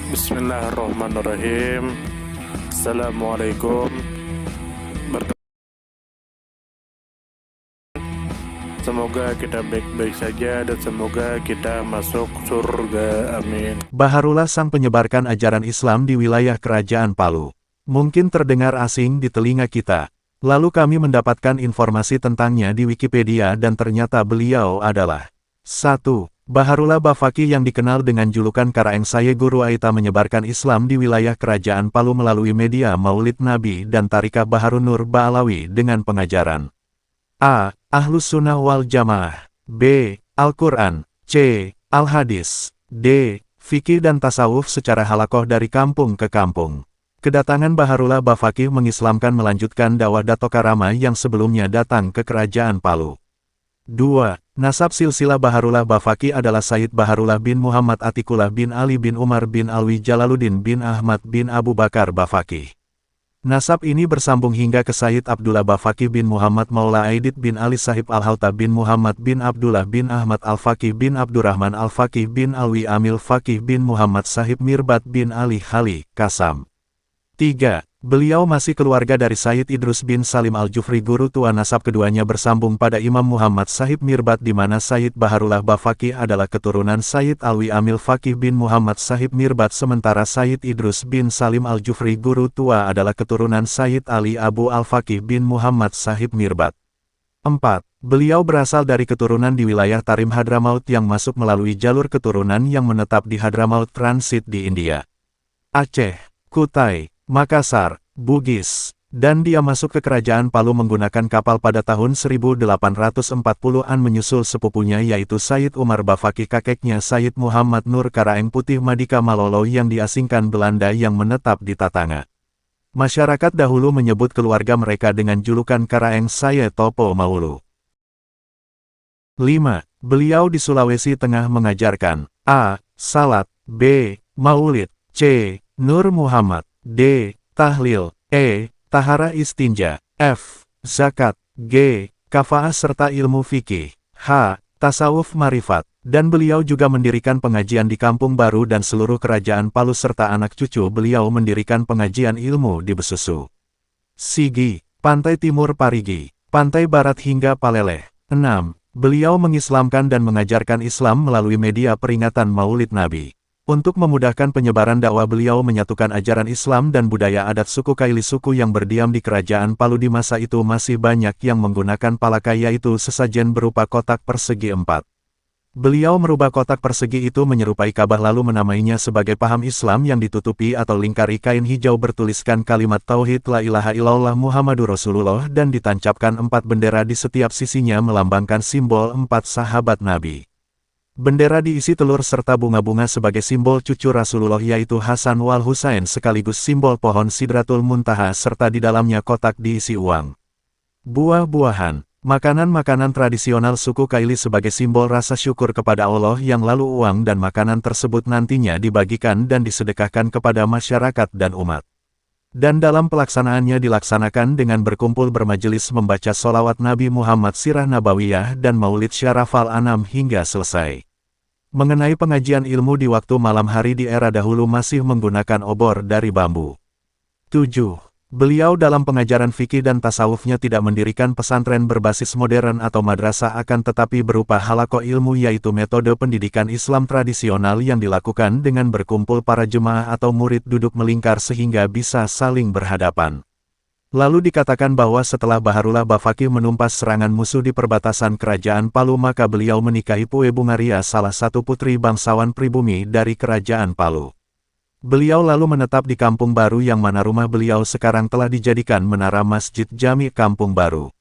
Bismillahirrahmanirrahim. Assalamualaikum. Semoga kita baik-baik saja dan semoga kita masuk surga. Amin. Baharullah sang penyebarkan ajaran Islam di wilayah Kerajaan Palu. Mungkin terdengar asing di telinga kita. Lalu kami mendapatkan informasi tentangnya di Wikipedia dan ternyata beliau adalah 1. Baharullah Bafaki yang dikenal dengan julukan Karaeng Saye Guru Aita menyebarkan Islam di wilayah Kerajaan Palu melalui media Maulid Nabi dan Tarikah Baharun Nur Ba'alawi dengan pengajaran A. Ahlus Sunnah wal Jamaah, B. Al-Quran, C. Al-Hadis, D. Fikih dan Tasawuf secara halakoh dari kampung ke kampung. Kedatangan Baharullah Bafaki mengislamkan melanjutkan dakwah Dato Karama yang sebelumnya datang ke Kerajaan Palu. 2. Nasab silsilah Baharullah Bafaki adalah Sayyid Baharullah bin Muhammad Atikullah bin Ali bin Umar bin Alwi Jalaluddin bin Ahmad bin Abu Bakar Bafaki. Nasab ini bersambung hingga ke Sayyid Abdullah Bafaki bin Muhammad Maula Aidit bin Ali Sahib Al-Hauta bin Muhammad bin Abdullah bin Ahmad Al-Faqih bin Abdurrahman Al-Faqih bin Alwi Amil Faqih bin Muhammad Sahib Mirbat bin Ali Khali, Kasam. 3. Beliau masih keluarga dari Sayyid Idrus bin Salim Al-Jufri guru tua nasab keduanya bersambung pada Imam Muhammad Sahib Mirbat di mana Sayyid Baharullah Bafaki adalah keturunan Sayyid Alwi Amil Faqih bin Muhammad Sahib Mirbat sementara Sayyid Idrus bin Salim Al-Jufri guru tua adalah keturunan Sayyid Ali Abu Al-Faqih bin Muhammad Sahib Mirbat. 4. Beliau berasal dari keturunan di wilayah Tarim Hadramaut yang masuk melalui jalur keturunan yang menetap di Hadramaut transit di India, Aceh, Kutai, Makassar, Bugis, dan dia masuk ke Kerajaan Palu menggunakan kapal pada tahun 1840-an menyusul sepupunya yaitu Sayyid Umar Bafaki kakeknya Sayyid Muhammad Nur Karaeng Putih Madika Malolo yang diasingkan Belanda yang menetap di Tatanga. Masyarakat dahulu menyebut keluarga mereka dengan julukan Karaeng Saye Topo Maulu. 5. Beliau di Sulawesi Tengah mengajarkan A. Salat, B. Maulid, C. Nur Muhammad, D. Tahlil, E. Tahara istinja, F. Zakat, G. Kafaah serta ilmu fikih, H. Tasawuf marifat, dan beliau juga mendirikan pengajian di Kampung Baru dan seluruh Kerajaan Palu serta anak cucu beliau mendirikan pengajian ilmu di Besusu, Sigi, Pantai Timur Parigi, Pantai Barat hingga Paleleh. 6. Beliau mengislamkan dan mengajarkan Islam melalui media peringatan Maulid Nabi. Untuk memudahkan penyebaran dakwah beliau menyatukan ajaran Islam dan budaya adat suku Kaili suku yang berdiam di Kerajaan Palu di masa itu masih banyak yang menggunakan palaka yaitu sesajen berupa kotak persegi 4. Beliau merubah kotak persegi itu menyerupai Ka'bah lalu menamainya sebagai paham Islam yang ditutupi atau lingkari kain hijau bertuliskan kalimat Tauhid La ilaha illallah Muhammadur Rasulullah dan ditancapkan 4 bendera di setiap sisinya melambangkan simbol 4 sahabat Nabi. Bendera diisi telur serta bunga-bunga sebagai simbol cucu Rasulullah yaitu Hasan wal Husain sekaligus simbol pohon Sidratul Muntaha serta di dalamnya kotak diisi uang, buah-buahan, makanan-makanan tradisional suku Kaili sebagai simbol rasa syukur kepada Allah yang lalu uang dan makanan tersebut nantinya dibagikan dan disedekahkan kepada masyarakat dan umat. Dan dalam pelaksanaannya dilaksanakan dengan berkumpul bermajelis membaca sholawat Nabi Muhammad Sirah Nabawiyah dan Maulid Syarafal Anam hingga selesai. Mengenai pengajian ilmu di waktu malam hari di era dahulu masih menggunakan obor dari bambu. 7. Beliau dalam pengajaran fikih dan tasawufnya tidak mendirikan pesantren berbasis modern atau madrasah akan tetapi berupa halaqah ilmu yaitu metode pendidikan Islam tradisional yang dilakukan dengan berkumpul para jemaah atau murid duduk melingkar sehingga bisa saling berhadapan. Lalu dikatakan bahwa setelah Baharullah Bafaki menumpas serangan musuh di perbatasan Kerajaan Palu maka beliau menikahi Pue Bungaria salah satu putri bangsawan pribumi dari Kerajaan Palu. Beliau lalu menetap di Kampung Baru yang mana rumah beliau sekarang telah dijadikan menara Masjid Jami Kampung Baru.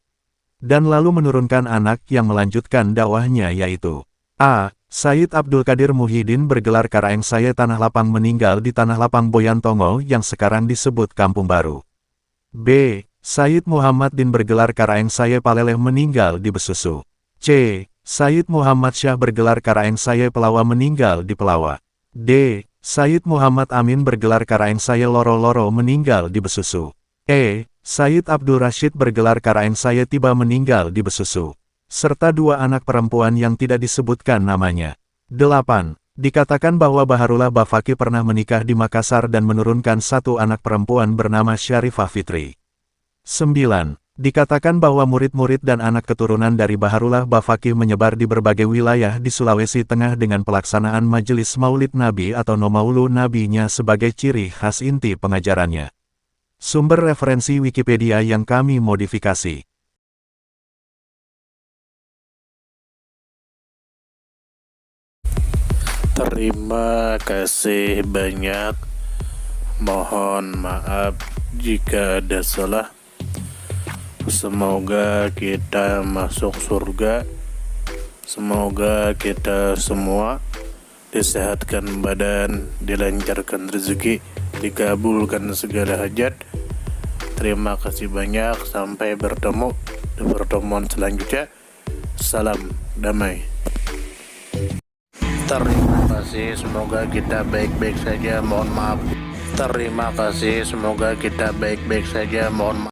Dan lalu menurunkan anak yang melanjutkan dakwahnya yaitu A. Sayyid Abdul Qadir Muhyiddin bergelar Karaeng Saye Tanah Lapang meninggal di Tanah Lapang Boyantongo yang sekarang disebut Kampung Baru. B. Sayyid Muhammad Din bergelar Karaeng Saye Paleleh meninggal di Besusu. C. Sayyid Muhammad Syah bergelar Karaeng Saye Pelawa meninggal di Pelawa. D. Sayyid Muhammad Amin bergelar Karaeng Saye Loro-Loro meninggal di Besusu. E. Sayyid Abdul Rashid bergelar Karaeng Saye Tiba meninggal di Besusu. Serta 2 anak perempuan yang tidak disebutkan namanya. 8. Dikatakan bahwa Baharullah Bafaki pernah menikah di Makassar dan menurunkan satu anak perempuan bernama Syarifah Fitri. 9. Dikatakan bahwa murid-murid dan anak keturunan dari Baharullah Bafaki menyebar di berbagai wilayah di Sulawesi Tengah dengan pelaksanaan Majelis Maulid Nabi atau Nomaulu Nabinya sebagai ciri khas inti pengajarannya. Sumber referensi Wikipedia yang kami modifikasi. Terima kasih banyak. Mohon maaf jika ada salah. Semoga kita masuk surga. Semoga kita semua disehatkan badan, dilancarkan rezeki, dikabulkan segala hajat. Terima kasih banyak. Sampai bertemu di pertemuan selanjutnya. Salam damai. Terima kasih, semoga kita baik-baik saja, mohon maaf. Terima kasih, semoga kita baik-baik saja, mohon maaf.